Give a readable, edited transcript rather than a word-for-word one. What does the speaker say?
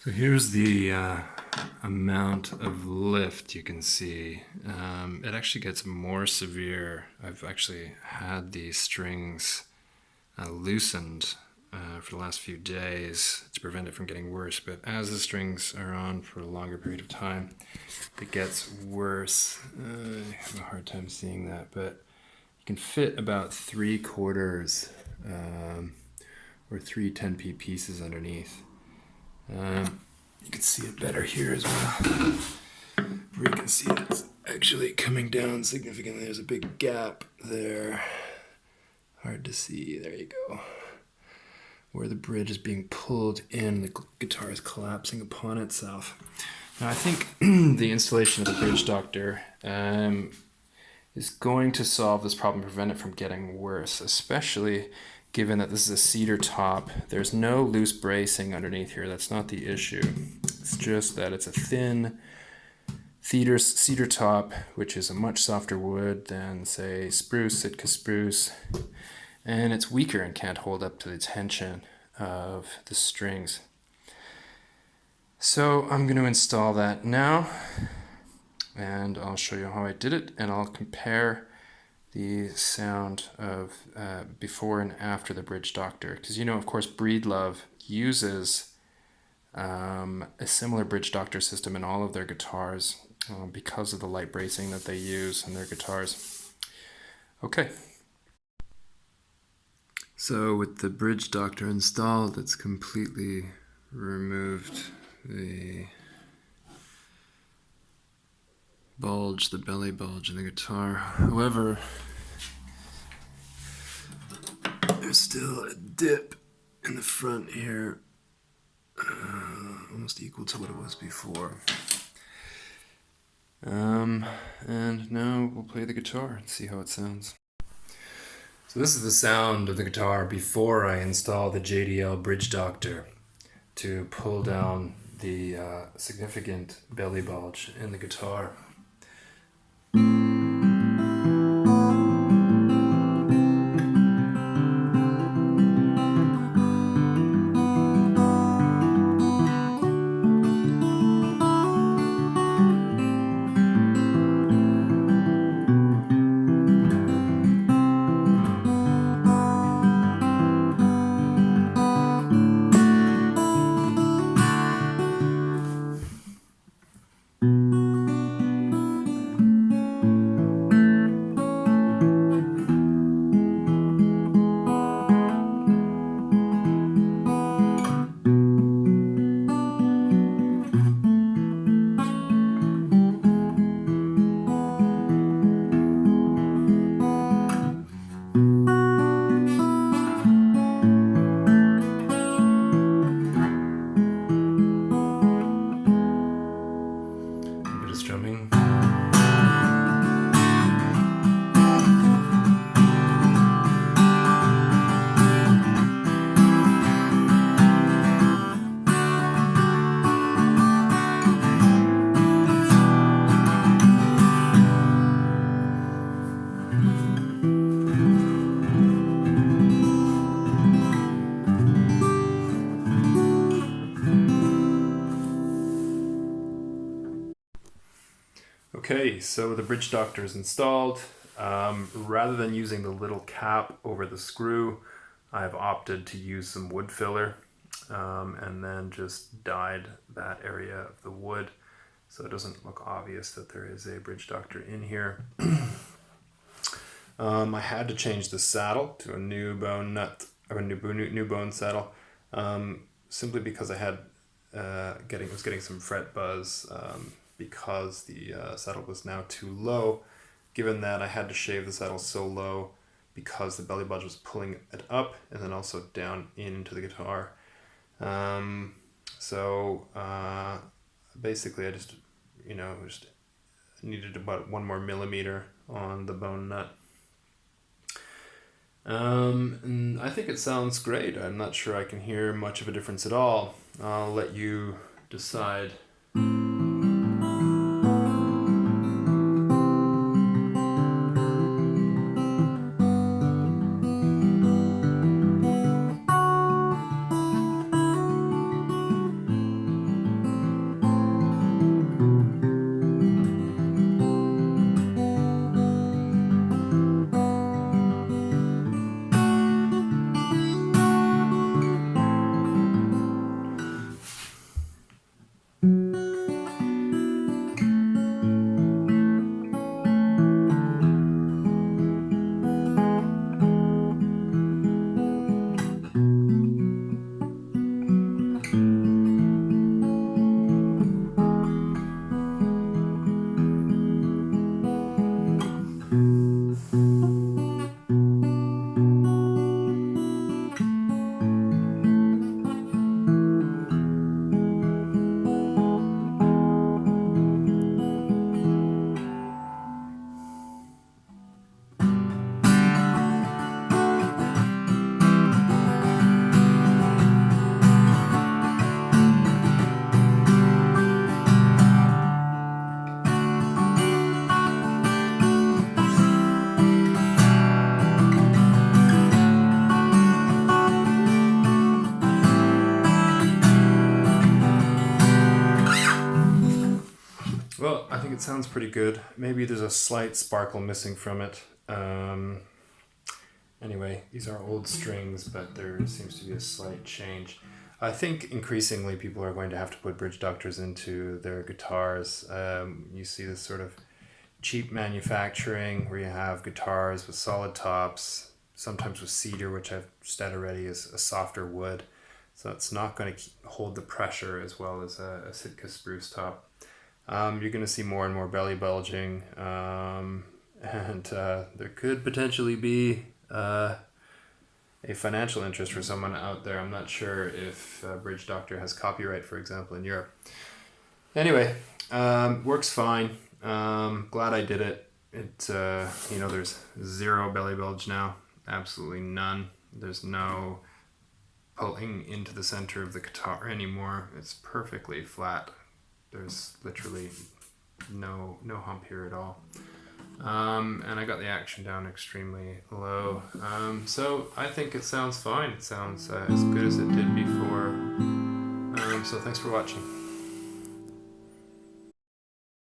So here's the amount of lift you can see. It actually gets more severe. I've actually had these strings loosened for the last few days to prevent it from getting worse, but as the strings are on for a longer period of time, it gets worse. I have a hard time seeing that, but you can fit about 3/4 or three 10p pieces underneath. You can see it better here as well, where you can see it's actually coming down significantly. There's a big gap there. Hard to see. There you go. Where the bridge is being pulled in, the guitar is collapsing upon itself. Now, I think the installation of the bridge doctor is going to solve this problem, prevent it from getting worse, especially given that this is a cedar top. There's no loose bracing underneath here. That's not the issue. It's just that it's a thin cedar top, which is a much softer wood than, say, spruce, Sitka spruce, and it's weaker and can't hold up to the tension of the strings. So I'm going to install that now, and I'll show you how I did it, and I'll compare the sound of before and after the bridge doctor, because of course Breedlove uses a similar bridge doctor system in all of their guitars because of the light bracing that they use in their guitars. Okay, so with the bridge doctor installed, it's completely removed the bulge, the belly bulge in the guitar. However, there's still a dip in the front here, almost equal to what it was before. And now we'll play the guitar and see how it sounds. So this is the sound of the guitar before I install the JDL Bridge Doctor to pull down the significant belly bulge in the guitar. Strumming. Okay, so the bridge doctor is installed. Rather than using the little cap over the screw, I've opted to use some wood filler and then just dyed that area of the wood so it doesn't look obvious that there is a bridge doctor in here. I had to change the saddle to a new bone nut, or a new bone saddle, simply because I had was getting some fret buzz because the saddle was now too low. Given that I had to shave the saddle so low because the belly bulge was pulling it up and then also down into the guitar. Basically I just needed about 1 more millimeter on the bone nut. And I think it sounds great. I'm not sure I can hear much of a difference at all. I'll let you decide. think it sounds pretty good. Maybe there's a slight sparkle missing from it. Anyway, these are old strings, but there seems to be a slight change. I think increasingly people are going to have to put bridge ductors into their guitars. You see this sort of cheap manufacturing where you have guitars with solid tops, sometimes with cedar, which I've said already is a softer wood. So it's not going to hold the pressure as well as a Sitka spruce top. You're going to see more and more belly bulging, and there could potentially be a financial interest for someone out there. I'm not sure if Bridge Doctor has copyright, for example, in Europe. Anyway, works fine. Glad I did it. There's zero belly bulge now, absolutely none. There's no pulling into the center of the guitar anymore. It's perfectly flat. There's literally no hump here at all. And I got the action down extremely low. So I think it sounds fine. It sounds as good as it did before. So thanks for watching.